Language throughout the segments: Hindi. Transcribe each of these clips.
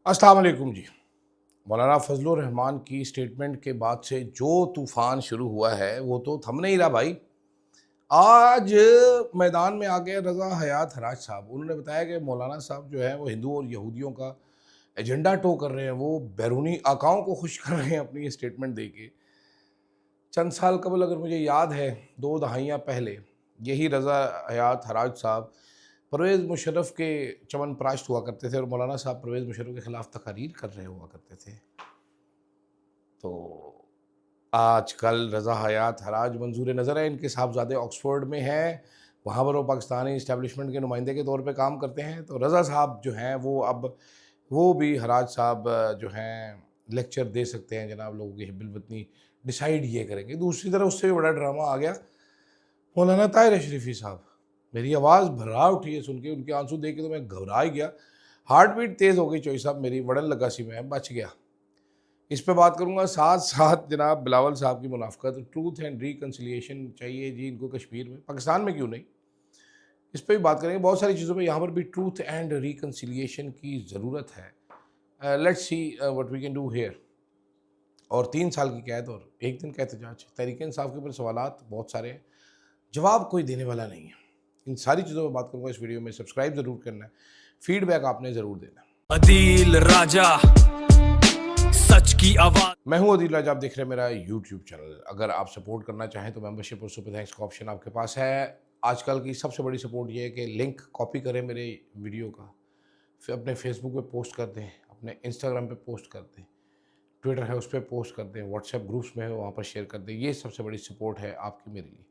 अस्सलाम वालेकुम जी। मौलाना फजलुर रहमान की स्टेटमेंट के बाद से जो तूफ़ान शुरू हुआ है वो तो थम नहीं रहा भाई। आज मैदान में आ गए रज़ा हयात हराज साहब। उन्होंने बताया कि मौलाना साहब जो है वो हिंदुओं और यहूदियों का एजेंडा टो कर रहे हैं, वो बैरूनी आकाओं को खुश कर रहे हैं अपनी ये स्टेटमेंट दे के। चंद साल कबल अगर मुझे याद है, 2 दहाइयाँ पहले यही रज़ा हयात हराज साहब परवेज़ मुशर्रफ के चमनप्राश हुआ करते थे और मौलाना साहब परवेज़ मुशर्रफ के ख़िलाफ़ तकारीर कर रहे हुआ करते थे। तो आजकल रज़ा हयात हराज मंजूर नज़र है, इनके साहबज़ादे ऑक्सफ़ोर्ड में हैं, वहाँ पर वो पाकिस्तानी इस्टेब्लिशमेंट के नुमाइंदे के तौर पे काम करते हैं। तो रज़ा साहब जो हैं वो अब वो भी हराज साहब जो हैं लेक्चर दे सकते हैं जनाब लोगों की हिब्बुल-वतनी डिसाइड ये करेंगे। दूसरी तरफ उससे भी बड़ा ड्रामा आ गया मौलाना ताहिर अशरफी साहब। मेरी आवाज़ भर्रा उठी है सुन के, उनके आंसू देख के तो मैं घबरा ही गया। हार्ट बीट तेज़ हो गई चोई साहब मेरी, वड़न लगा सी मैं, बच गया। इस पे बात करूँगा, साथ-साथ जनाब बिलावल साहब की मुनाफ़क़त, ट्रूथ एंड रिकन्सिलिएशन चाहिए जी इनको कश्मीर में, पाकिस्तान में क्यों नहीं? इस पे भी बात करेंगे, बहुत सारी चीज़ों पे यहाँ पर भी ट्रूथ एंड रिकन्सिलिएशन की ज़रूरत है। Let's see what we can do here. और 3 साल की कैद और 1 दिन का एहतजाज, तहरीक इंसाफ के ऊपर सवालात बहुत सारे हैं, जवाब कोई देने वाला नहीं है। इन सारी चीज़ों पे बात करूँगा इस वीडियो में, सब्सक्राइब ज़रूर करना है, फीडबैक आपने ज़रूर देना है। अदील राजा सच की आवाज। मैं हूं अदील राजा, आप देख रहे हैं मेरा यूट्यूब चैनल। अगर आप सपोर्ट करना चाहें तो मेंबरशिप और सुपर थैंक्स का ऑप्शन आपके पास है। आजकल की सबसे बड़ी सपोर्ट ये है कि लिंक कॉपी करें मेरे वीडियो का, फिर अपने फेसबुक पे पोस्ट कर दें, अपने इंस्टाग्राम पे पोस्ट कर दें, ट्विटर है उस पर पोस्ट कर दें, व्हाट्सएप ग्रुप्स में है वहाँ पर शेयर कर दें। ये सबसे बड़ी सपोर्ट है आपकी मेरे लिए।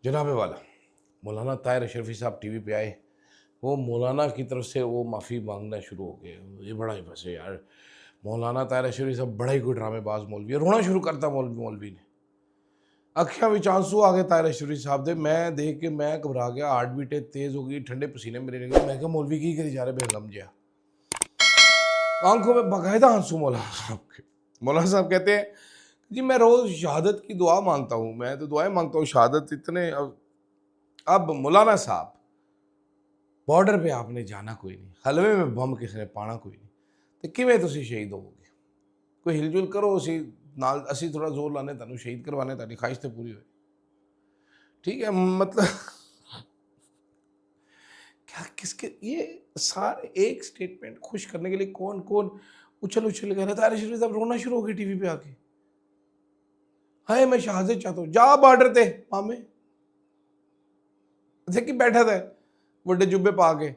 जनाब वाला मौलाना ताहिर अशरफी साहब टीवी पे आए, वो मौलाना की तरफ से वो माफ़ी मांगना शुरू हो गए। ये बड़ा ही फंसे यार, मौलाना ताहिर अशरफी साहब बड़ा ही कोई ड्रामेबाज मौलवी है। रोना शुरू करता मौलवी ने, अखियां विच आंसू आ गए ताहिर अशरफी साहब दे। मैं देख के मैं घबरा गया, हार्ट बीटें तेज़ हो गई, ठंडे पसीने मेरे निकले। मैं क्या मौलवी की करी जा रहे बेगम जिया, आंखों में बाकायदा आंसू मौलाना साहब के। मौलाना साहब कहते हैं जी मैं रोज़ शहादत की दुआ मांगता हूँ, मैं तो दुआएं मांगता हूँ शहादत इतने। अब मौलाना साहब, बॉर्डर पे आपने जाना कोई नहीं, हलवे में बम किसी ने पाना कोई नहीं, तो किवें तुसीं शहीद होवोगे? कोई हिलजुल करो, असी नाल असी थोड़ा जोर लाने तुहानूं शहीद करवाने, तुहाडी ख्वाहिश तो पूरी होए। ठीक है, मतलब क्या किसके ये सारे एक स्टेटमेंट खुश करने के लिए कौन कौन उछल उछल कर रहा था। तारिश साहब रोना शुरू हो गए टीवी पे आके, हाय मैं शहादत चाहता हूँ, जा बॉर्डर ते मामे देखी बैठा था बड़े जुब्बे पा के।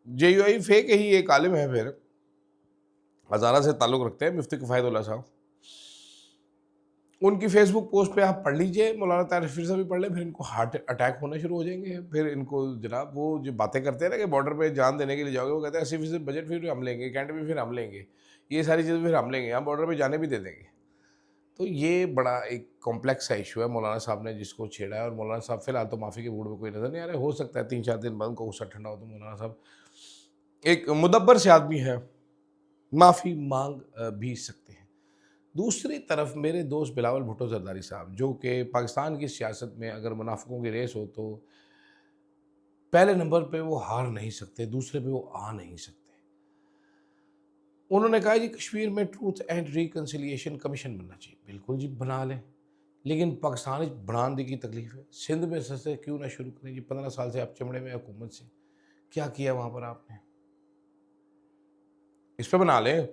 JUI फेक ही एक आलिम है, फिर हज़ारा से ताल्लुक़ रखते हैं मुफ्ती किफ़ायतुल्लाह साहब। उनकी फेसबुक पोस्ट पे आप पढ़ लीजिए, मौलाना ताहिर अशरफी साहब भी पढ़ लें, फिर इनको हार्ट अटैक होने शुरू हो जाएंगे। फिर इनको जनाब वो जो बातें करते हैं ना कि बॉर्डर पे जान देने के लिए जाओगे, वो कहते हैं 80% बजट फिर हम लेंगे, कैंट भी फिर हम लेंगे, ये सारी चीज़ें फिर हम लेंगे, हम बॉर्डर पे जाने भी दे देंगे। तो ये बड़ा एक कॉम्प्लेक्स सा इशू है मौलाना साहब ने जिसको छेड़ा है। और मौलाना साहब फिलहाल तो माफ़ी के मूड में कोई नज़र नहीं आ रहा है। हो सकता है 3-4 दिन बाद उनको गुस्सा ठंडा हो तो मौलाना साहब एक मुदब्बर से आदमी है, माफ़ी मांग भी सकते हैं। दूसरी तरफ मेरे दोस्त बिलावल भुट्टो जरदारी साहब, जो कि पाकिस्तान की सियासत में अगर मुनाफिकों की रेस हो तो पहले नंबर पे वो हार नहीं सकते, दूसरे पे वो आ नहीं सकते। उन्होंने कहा जी कश्मीर में ट्रूथ एंड रिकन्सिलिएशन कमीशन बनना चाहिए। बिल्कुल जी बना लें, लेकिन पाकिस्तान बनाने दी की तकलीफ है। सिंध में सस्ते क्यों ना शुरू करें जी, 15 साल से आप चमड़े में हुकूमत से क्या किया वहाँ पर आपने, इस पर बना लें।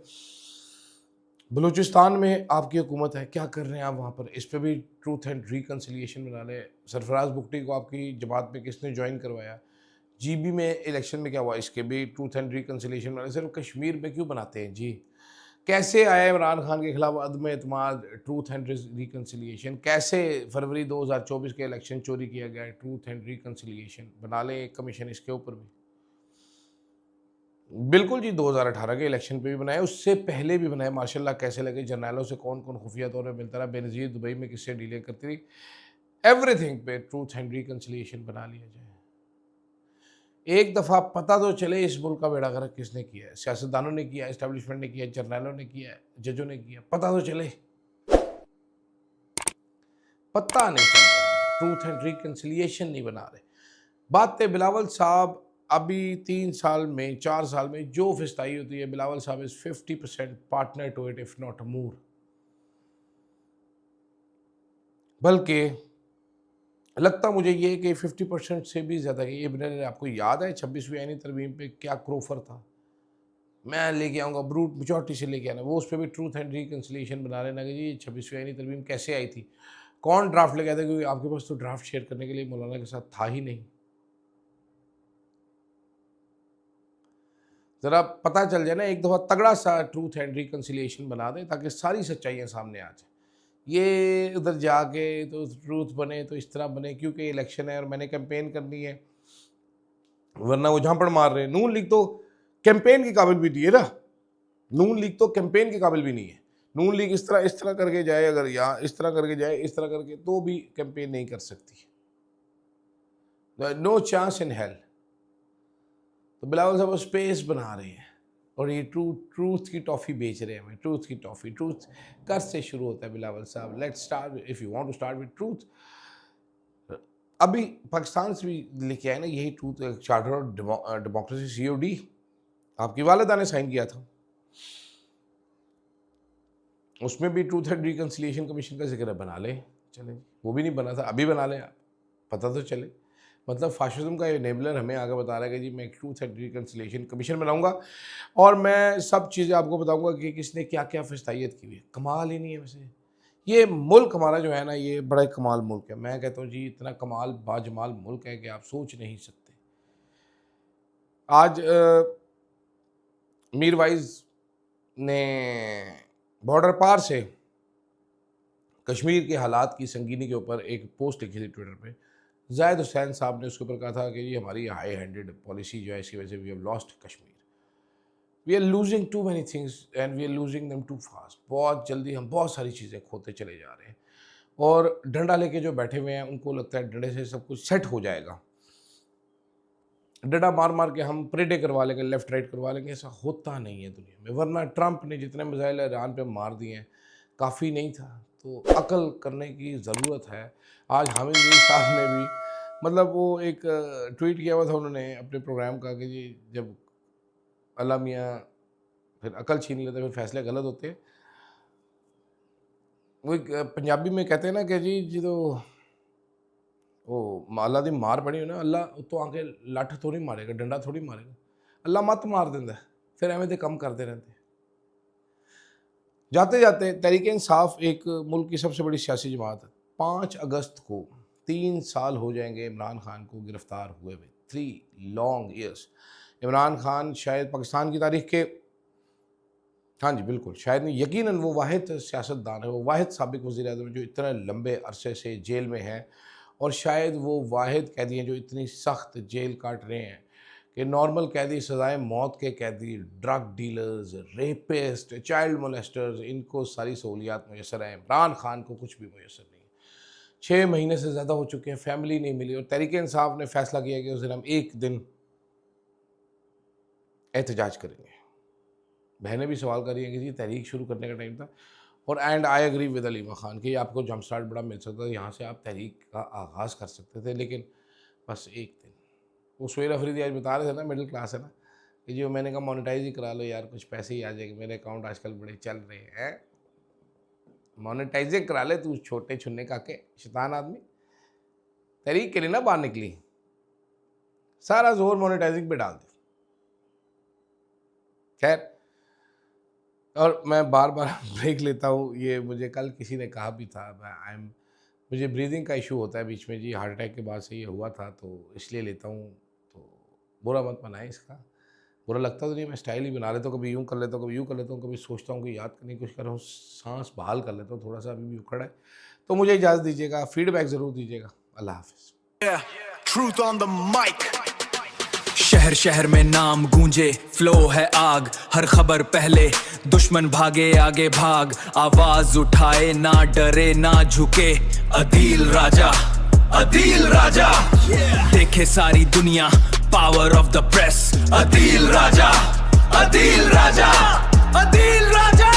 बलूचिस्तान में आपकी हुकूमत है, क्या कर रहे हैं आप वहाँ पर, इस पर भी ट्रूथ एंड रिकन्सिलिएशन बना लें। सरफराज बुगटी को आपकी जमात में किसने ज्वाइन करवाया, GB में इलेक्शन में क्या हुआ, इसके भी ट्रूथ एंड रिकन्सिलिएशन बना लें। सिर्फ कश्मीर में क्यों बनाते हैं जी? कैसे आया इमरान खान के खिलाफ अदम एतमाद, ट्रूथ एंड रिकन्सिलिएशन? कैसे फरवरी 2024 के इलेक्शन चोरी किया गया, ट्रूथ एंड रिकन्सिलिएशन बना लें एक कमीशन इसके ऊपर भी। बिल्कुल जी, 2018 के इलेक्शन पे भी बनाए, उससे पहले भी बनाए। माशाल्लाह कैसे लगे, जर्नैलों से कौन कौन खुफिया तौर पर मिलता रहा, बेनज़ीर दुबई में किससे डीलें करती रही, एवरीथिंग पे ट्रूथ एंड रिकन्सिलिएशन बना लिया जाए। एक दफ़ा पता तो चले इस मुल्क का बेड़ा गर्क किसने किया है। सियासतदानों ने किया, एस्टेब्लिशमेंट ने किया, जर्नैलों ने किया, जजों ने किया, पता तो चले। पता नहीं चल रहा, ट्रूथ एंड रिकन्सिलिएशन नहीं बना रहे। बातें बिलावल साहब अभी 3 साल में 4 साल में जो फिस्ताई होती है, बिलावल साहब is 50% partner to it, if not more. बल्कि लगता मुझे ये कि 50% से भी ज़्यादा। ये मैंने, आपको याद है 26वीं आईनी तरमीम पे क्या क्रोफर था, मैं लेके आऊँगा ब्रूट मेजॉरिटी से लेके आना, वो उस पर भी ट्रूथ एंड रिकन्सिलिएशन बना लेना कि जी 26वीं आईनी तरमीम कैसे आई थी, कौन ड्राफ्ट लेके आया था, क्योंकि आपके पास तो ड्राफ्ट शेयर करने के लिए मौलाना के साथ था ही नहीं। ज़रा पता चल जाए ना, एक दफ़ा तगड़ा सा ट्रूथ एंड रिकन्सिलिएशन बना दें ताकि सारी सच्चाइयाँ सामने आ जाए। ये उधर जाके तो ट्रूथ बने तो इस तरह बने क्योंकि इलेक्शन है और मैंने कैंपेन करनी है, वरना वो झांपड़ मार रहे हैं। नून लीग तो कैंपेन के काबिल भी नहीं है ना, नून लीग तो कैंपेन के काबिल भी नहीं है। नून लीग इस तरह करके जाए, अगर यहाँ इस तरह करके जाए, इस तरह करके, तो भी कैंपेन नहीं कर सकती। No chance in hell. तो बिलावल साहब स्पेस बना रहे हैं और ये ट्रूथ की टॉफ़ी बेच रहे हैं हमें, ट्रूथ की टॉफ़ी। ट्रूथ कर से शुरू होता है बिलावल साहब। Let's start, if you want to start with truth. अभी पाकिस्तान से भी लेके आए ना यही truth, charter of democracy COD, आपकी वालिदा ने साइन किया था, उसमें भी ट्रूथ एंड रिकन्सिलिएशन कमीशन का जिक्र बना ले, चले वो भी नहीं बना था, अभी बना लें आप, पता तो चले। मतलब फाशिज्म का एनेबलर हमें आगे बता रहा है कि जी मैं ट्रूथ एंड रिकन्सिलिएशन कमीशन बनाऊंगा और मैं सब चीज़ें आपको बताऊंगा कि किसने क्या क्या फिस्तायत की हुई है। कमाल ही नहीं है वैसे ये मुल्क हमारा जो है ना, ये बड़ा कमाल मुल्क है। मैं कहता हूँ जी इतना कमाल बाजमाल मुल्क है कि आप सोच नहीं सकते। आज मीरवाइज ने बॉर्डर पार से कश्मीर के हालात की संगीनी के ऊपर एक पोस्ट लिखी थी ट्विटर पे। जाहिद हुसैन साहब ने उसके ऊपर कहा था कि ये हमारी हाई हैंडेड पॉलिसी जो है, इसकी वजह से we have lost Kashmir, we are losing too many things and we are losing them too fast. बहुत जल्दी हम बहुत सारी चीज़ें खोते चले जा रहे हैं और डंडा लेके जो बैठे हुए हैं उनको लगता है डंडे से सब कुछ सेट हो जाएगा, डंडा मार मार के हम परेडें करवा लेंगे, लेफ्ट राइट करवा लेंगे। ऐसा होता नहीं है दुनिया में। वरना ट्रंप ने जितने मिसाइल ईरान पे मार दिए हैं काफ़ी नहीं था, तो अकल करने की ज़रूरत है। आज हामिद मीर साहब ने भी मतलब वो एक ट्वीट किया हुआ था उन्होंने अपने प्रोग्राम का कि जी जब अल्लाह मियाँ फिर अकल छीन लेते फिर फैसले गलत होते हैं। वो एक पंजाबी में कहते हैं ना कि जी तो वो अल्लाह दी मार पड़ी हो ना, अल्लाह तो आके लठ थोड़ी मारेगा, डंडा थोड़ी मारेगा, अल्लाह मत मार देंदा है, फिर एवें तो कम करते रहते। जाते जाते तहरीक इंसाफ एक मुल्क की सबसे बड़ी सियासी जमात है। 5 अगस्त को 3 साल हो जाएंगे इमरान खान को गिरफ़्तार हुए हुए, 3 लॉन्ग ईयर्स। इमरान खान शायद पाकिस्तान की तारीख के, हाँ जी बिल्कुल, शायद नहीं, यकीनन वो वाहिद सियासतदान है, वो वाहिद साबिक वज़ीर-ए-आज़म जो इतने लंबे अरसे से जेल में है और शायद वो वाहिद कैदी हैं जो इतनी सख्त जेल काट रहे हैं कि नॉर्मल कैदी, सज़ाए मौत के कैदी, drug dealers, rapist, child molesters, इनको सारी सहूलियात मुयसर हैं। इमरान खान को कुछ भी मुयसर नहीं है। 6 महीने से ज़्यादा हो चुके हैं, फैमिली नहीं मिली और तहरीक इंसाफ ने फैसला किया कि उस दिन हम 1 दिन एहतजाज करेंगे। बहनें भी सवाल कर रही हैं कि जी तहरीक शुरू करने का टाइम था, और and I agree with Aleema Khan कि आपको जंप स्टार्ट बड़ा मिल सकता था, यहाँ से आप तहरीक का आगाज़ कर सकते थे, लेकिन बस 1 दिन। वो सुहेल अफरीदी आज बता रहे थे ना, मिडिल क्लास है ना, कि जो मैंने कहा मोनेटाइज ही करा लो यार, कुछ पैसे ही आ जाएंगे, मेरे अकाउंट आजकल बड़े चल रहे हैं, मोनेटाइज करा ले तू छोटे छुन्ने काके शैतान आदमी। तहरीक के लिए ना बाहर निकली, सारा जोर मोनेटाइजिंग पे डाल दे। खैर, और मैं बार बार ब्रेक लेता हूँ, ये मुझे कल किसी ने कहा भी था, मुझे ब्रीदिंग का इशू होता है बीच में जी, हार्ट अटैक के बाद से ये हुआ था तो इसलिए लेता हूँ, तो बुरा मत मनाएं इसका। बुरा लगता तो नहीं, मैं स्टाइल ही बना लेता हूँ, कभी यूँ कर लेता हूँ, कभी यूँ कर लेता हूँ, कभी सोचता हूँ कि याद करने की कोशिश कर रहा हूँ, सांस बहाल कर लेता हूँ, थोड़ा सा अभी भी उखड़ है, तो मुझे इजाज़त दीजिएगा, फीडबैक ज़रूर दीजिएगा। अल्लाह हाफ़िज़। Truth on the mic. शहर शहर में नाम गूंजे, फ्लो है आग, हर खबर पहले, दुश्मन भागे आगे भाग, आवाज उठाए ना डरे ना झुके, अदील राजा, अदील राजा, देखे सारी दुनिया, power of the press, Adeel Raja, Adeel Raja, Adeel Raja.